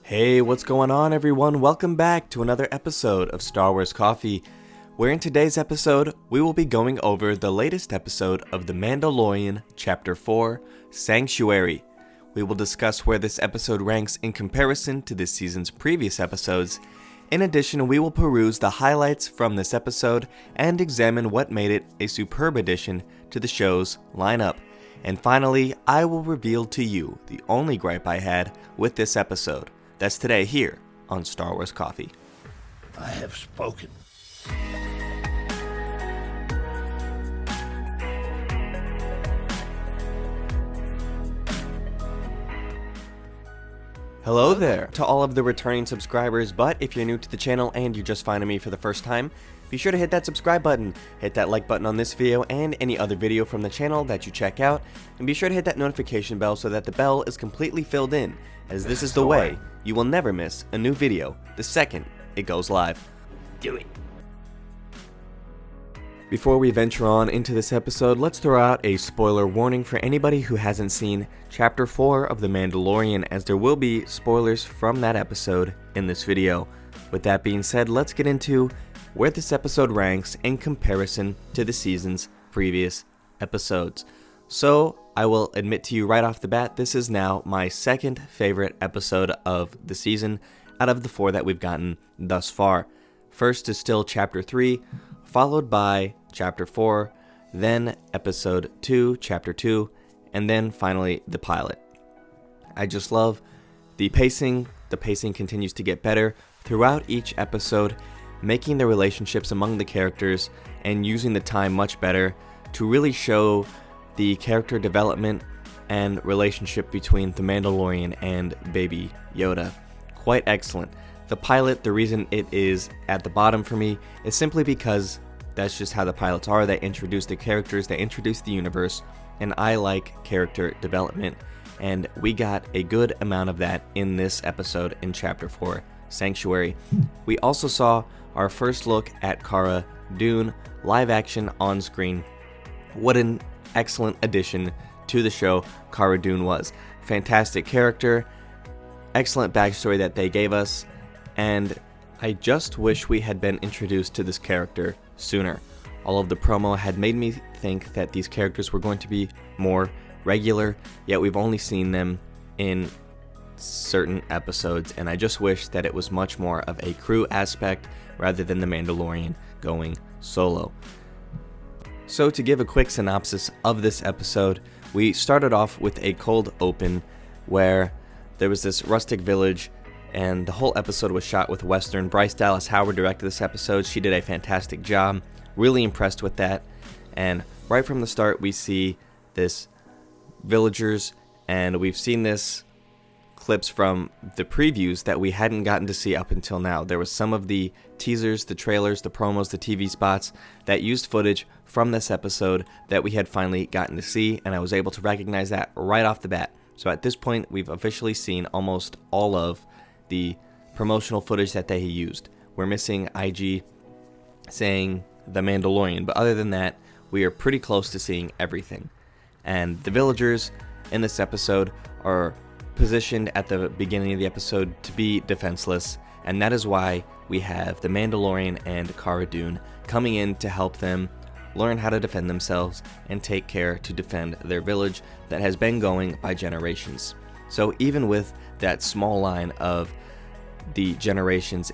Hey, what's going on everyone? Welcome back to another episode of Star Wars Coffee, where in today's episode, we will be going over the latest episode of The Mandalorian, Chapter 4, Sanctuary. We will discuss where this episode ranks in comparison to this season's previous episodes. In addition, we will peruse the highlights from this episode and examine what made it a superb addition to the show's lineup. And finally, I will reveal to you the only gripe I had with this episode. That's today here on Star Wars Coffee. I have spoken. Hello there to all of the returning subscribers, but if you're new to the channel and you're just finding me for the first time, be sure to hit that subscribe button, hit that like button on this video and any other video from the channel that you check out, and be sure to hit that notification bell so that the bell is completely filled in, as this is the way you will never miss a new video the second it goes live. Do it. Before we venture on into this episode, let's throw out a spoiler warning for anybody who hasn't seen Chapter 4 of The Mandalorian, as there will be spoilers from that episode in this video. With that being said, let's get into where this episode ranks in comparison to the season's previous episodes. So, I will admit to you right off the bat, this is now my second favorite episode of the season out of the 4 that we've gotten thus far. First is still Chapter 3, followed by Chapter 4, then Episode 2, Chapter 2, and then finally the pilot. I just love the pacing. The pacing continues to get better throughout each episode, making the relationships among the characters and using the time much better to really show the character development and relationship between the Mandalorian and Baby Yoda. Quite excellent. The pilot, the reason it is at the bottom for me is simply because that's just how the pilots are. They introduce the characters, they introduce the universe, and I like character development. And we got a good amount of that in this episode in Chapter 4, Sanctuary. We also saw our first look at Cara Dune, live action on screen. What an excellent addition to the show Cara Dune was. Fantastic character, excellent backstory that they gave us, and I just wish we had been introduced to this character sooner. All of the promo had made me think that these characters were going to be more regular, yet we've only seen them in certain episodes, and I just wish that it was much more of a crew aspect rather than the Mandalorian going solo. So to give a quick synopsis of this episode, we started off with a cold open where there was this rustic village, and the whole episode was shot with Western. Bryce Dallas Howard directed this episode. She did a fantastic job. Really impressed with that. And right from the start, we see this villagers, and we've seen this clips from the previews that we hadn't gotten to see up until now. There was some of the teasers, the trailers, the promos, the TV spots that used footage from this episode that we had finally gotten to see, and I was able to recognize that right off the bat. So at this point, we've officially seen almost all of the promotional footage that they used. We're missing IG saying The Mandalorian, but other than that, we are pretty close to seeing everything. And the villagers in this episode are positioned at the beginning of the episode to be defenseless, and that is why we have the Mandalorian and Cara Dune coming in to help them learn how to defend themselves and take care to defend their village that has been going by generations. So even with that small line of the generations,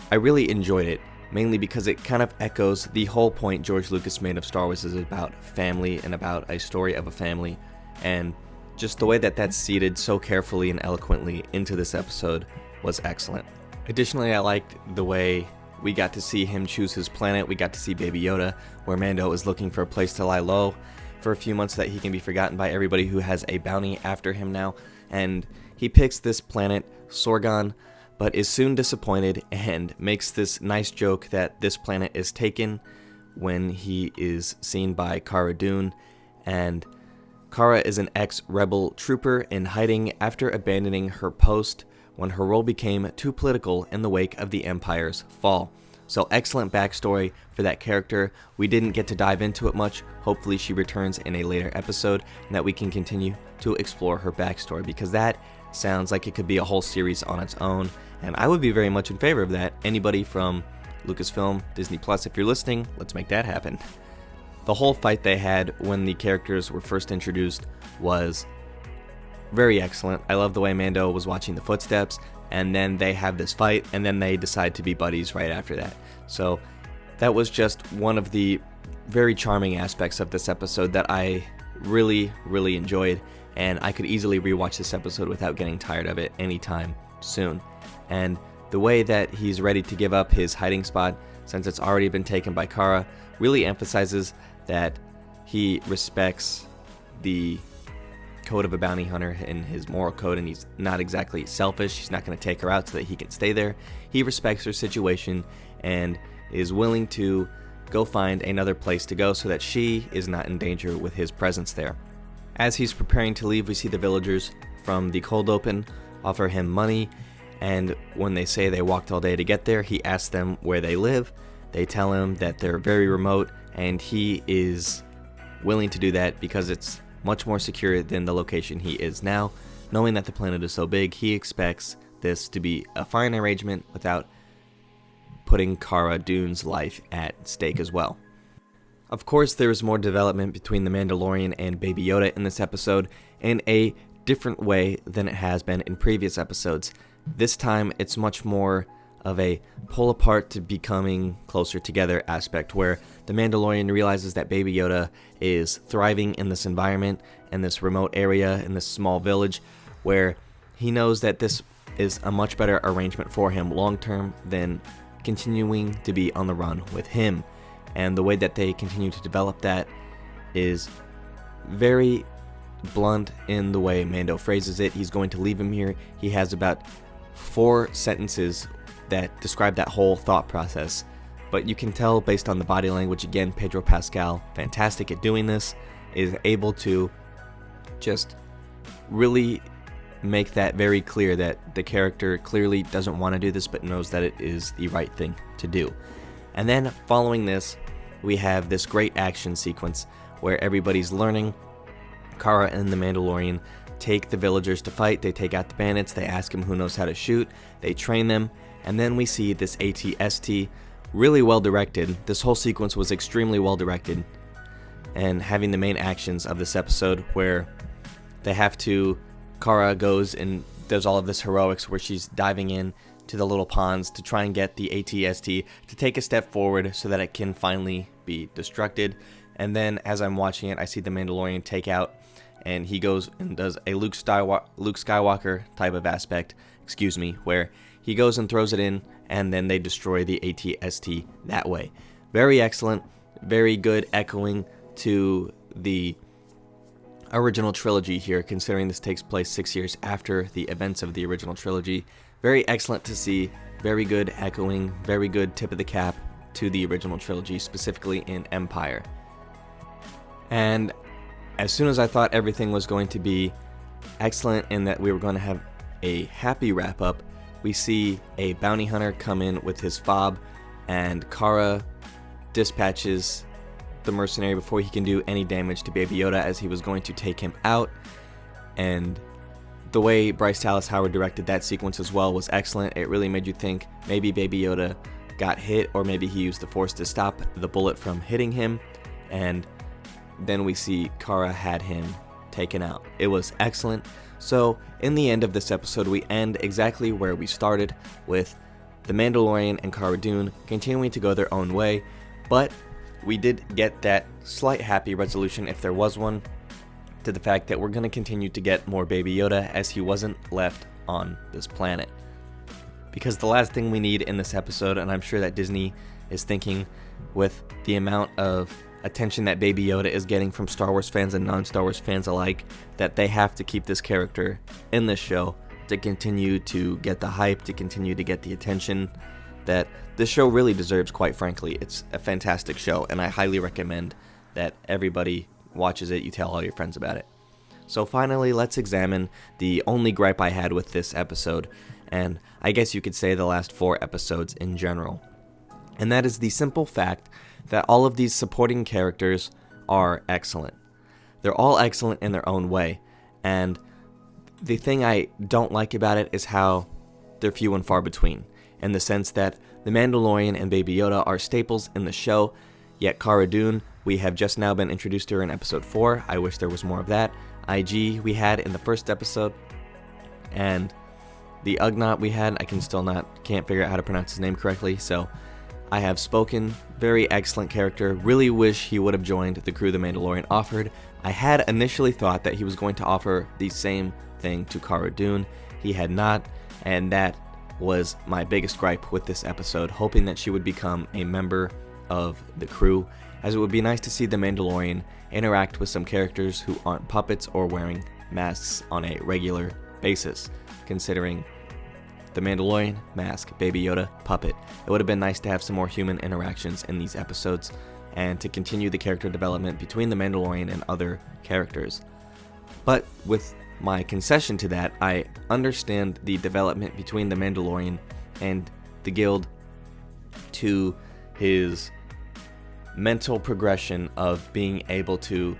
I really enjoyed it, mainly because it kind of echoes the whole point George Lucas made of Star Wars is about family and about a story of a family, and just the way that that's seeded so carefully and eloquently into this episode was excellent. Additionally, I liked the way we got to see him choose his planet. We got to see Baby Yoda, where Mando is looking for a place to lie low for a few months so that he can be forgotten by everybody who has a bounty after him now. And he picks this planet, Sorgon, but is soon disappointed and makes this nice joke that this planet is taken when he is seen by Cara Dune. And Cara is an ex-rebel trooper in hiding after abandoning her post when her role became too political in the wake of the Empire's fall. So excellent backstory for that character. We didn't get to dive into it much. Hopefully she returns in a later episode and that we can continue to explore her backstory, because that sounds like it could be a whole series on its own, and I would be very much in favor of that. Anybody from Lucasfilm, Disney Plus, if you're listening, let's make that happen. The whole fight they had when the characters were first introduced was very excellent. I love the way Mando was watching the footsteps, and then they have this fight, and then they decide to be buddies right after that. So that was just one of the very charming aspects of this episode that I really, really enjoyed, and I could easily rewatch this episode without getting tired of it anytime soon. And the way that he's ready to give up his hiding spot, since it's already been taken by Cara, really emphasizes that he respects the code of a bounty hunter and his moral code, and he's not exactly selfish. He's not going to take her out so that he can stay there. He respects her situation and is willing to go find another place to go so that she is not in danger with his presence there. As he's preparing to leave, we see the villagers from the cold open offer him money, and when they say they walked all day to get there, he asks them where they live. They tell him that they're very remote, and he is willing to do that because it's much more secure than the location he is now. Knowing that the planet is so big, he expects this to be a fine arrangement without putting Cara Dune's life at stake as well. Of course, there is more development between the Mandalorian and Baby Yoda in this episode in a different way than it has been in previous episodes. This time, it's much more of a pull apart to becoming closer together aspect, where the Mandalorian realizes that Baby Yoda is thriving in this environment, in this remote area, in this small village, where he knows that this is a much better arrangement for him long term than continuing to be on the run with him. And the way that they continue to develop that is very blunt in the way Mando phrases it. He's going to leave him here. He has about 4 sentences that describe that whole thought process, but you can tell based on the body language. Again, Pedro Pascal, fantastic at doing this, is able to just really make that very clear that the character clearly doesn't want to do this but knows that it is the right thing to do. And then following this, we have this great action sequence where everybody's learning. Cara and the Mandalorian take the villagers to fight. They take out the bandits. They ask them who knows how to shoot. They train them. And then we see this AT-ST, really well directed. This whole sequence was extremely well directed. And having the main actions of this episode where they have to, Cara goes and does all of this heroics where she's diving in to the little ponds to try and get the AT-ST to take a step forward so that it can finally be destructed. And then as I'm watching it, I see the Mandalorian take out, and he goes and does a Luke Skywalker type of aspect, where he goes and throws it in, and then they destroy the AT-ST that way. Very excellent, very good echoing to the original trilogy here, considering this takes place 6 years after the events of the original trilogy. Very excellent to see, very good echoing, very good tip of the cap to the original trilogy, specifically in Empire. And as soon as I thought everything was going to be excellent and that we were going to have a happy wrap up, we see a bounty hunter come in with his fob, and Cara dispatches the mercenary before he can do any damage to Baby Yoda, as he was going to take him out. And the way Bryce Dallas Howard directed that sequence as well was excellent. It really made you think maybe Baby Yoda got hit, or maybe he used the Force to stop the bullet from hitting him. And then we see Cara had him taken out. It was excellent. So in the end of this episode, we end exactly where we started, with the Mandalorian and Cara Dune continuing to go their own way, but we did get that slight happy resolution, if there was one, to the fact that we're going to continue to get more Baby Yoda, as he wasn't left on this planet. Because the last thing we need in this episode, and I'm sure that Disney is thinking with the amount of attention that Baby Yoda is getting from Star Wars fans and non-Star Wars fans alike, that they have to keep this character in this show to continue to get the hype, to continue to get the attention that this show really deserves, quite frankly. It's a fantastic show, and I highly recommend that everybody watches it. You tell all your friends about it. So finally, let's examine the only gripe I had with this episode, and I guess you could say the last 4 episodes in general. And that is the simple fact that all of these supporting characters are excellent. They're all excellent in their own way, and The thing I don't like about it is how they're few and far between, in the sense that the Mandalorian and Baby Yoda are staples in the show, yet Cara Dune, we have just now been introduced to her in episode 4. I wish there was more of that. IG we had in the first episode, and the Ugnaught we had, can't figure out how to pronounce his name correctly, so I have spoken. Very excellent character. Really wish he would have joined the crew the Mandalorian offered. I had initially thought that he was going to offer the same thing to Cara Dune. He had not, and that was my biggest gripe with this episode, hoping that she would become a member of the crew, as it would be nice to see the Mandalorian interact with some characters who aren't puppets or wearing masks on a regular basis, considering the Mandalorian, mask, Baby Yoda, puppet. It would have been nice to have some more human interactions in these episodes, and to continue the character development between the Mandalorian and other characters. But with my concession to that, I understand the development between the Mandalorian and the Guild to his mental progression of being able to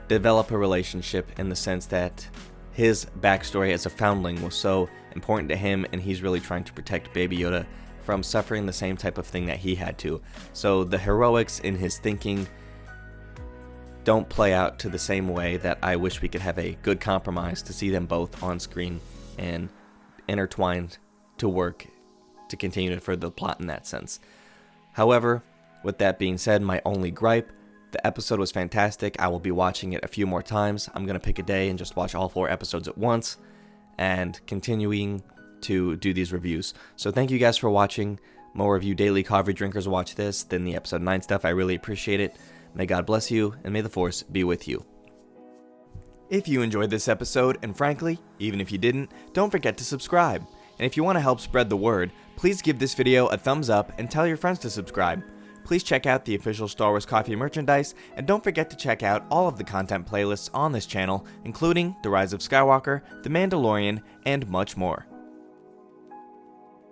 develop a relationship, in the sense that his backstory as a foundling was so important to him, and he's really trying to protect Baby Yoda from suffering the same type of thing that he had to. So the heroics in his thinking don't play out to the same way that I wish we could have a good compromise to see them both on screen and intertwined to work to continue to further the plot in that sense. However, with that being said, my only gripe, the episode was fantastic. I will be watching it a few more times. I'm going to pick a day and just watch all 4 episodes at once and continuing to do these reviews. So thank you guys for watching. More of you daily coffee drinkers watch this than the episode 9 stuff. I really appreciate it. May God bless you, and may the Force be with you. If you enjoyed this episode, and frankly, even if you didn't, don't forget to subscribe. And if you want to help spread the word, please give this video a thumbs up and tell your friends to subscribe. Please check out the official Star Wars Coffee merchandise, and don't forget to check out all of the content playlists on this channel, including The Rise of Skywalker, The Mandalorian, and much more.